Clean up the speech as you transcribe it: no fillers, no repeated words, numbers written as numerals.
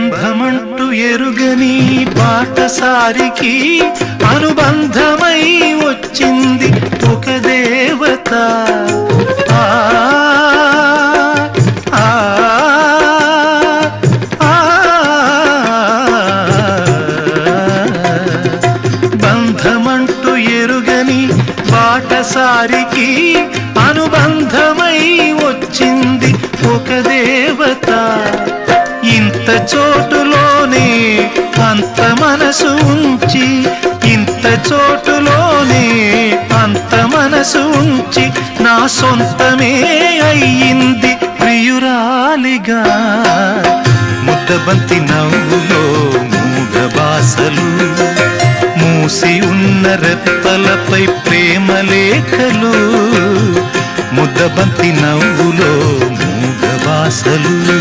బంధమంటూ ఎరుగని బాటసారికి అనుబంధమై వచ్చింది ఒక దేవత. ఆ ఆ ఆ బంధమంటూ ఎరుగని బాటసారికి అనుబంధమై వచ్చింది ఒక దేవత. ఇంత చోటులోనే అంత మనసు ఉంచి, ఇంత చోటులోనే అంత మనసు ఉంచి నా సొంతమే అయ్యింది ప్రియురాలిగా. ముద్దబంతి నవ్వులో మూగ బాసలు, మూసి ఉన్న రెప్పలపై ప్రేమ లేఖలు. ముద్దబంతి నవ్వులో మూగ బాసలు.